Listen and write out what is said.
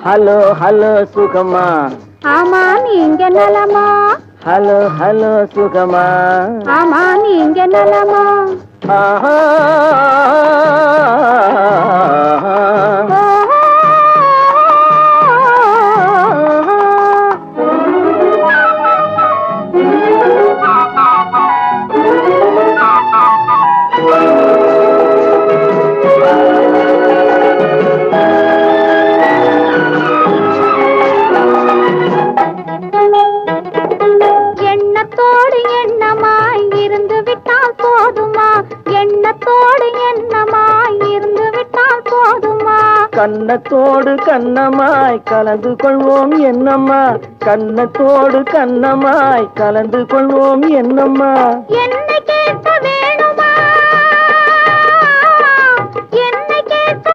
Hello hello சுகமா. ஆமா நீங்க நலமா? ஹலோ ஹலோ சுகமா. ஆமா நீங்க நலமா? ஆஹா எண்ணத்தோடு எண்ணமாய் இருந்து விட்டால் போதுமா? எண்ணத்தோடு எண்ணமாய் இருந்து விட்டால் போதுமா? கண்ணத்தோடு கண்ணமாய் கலந்து கொள்வோம் என்னம்மா. கண்ணத்தோடு கண்ணமாய் கலந்து கொள்வோம் என்னம்மா. என்னை கேட்க வேணுமா?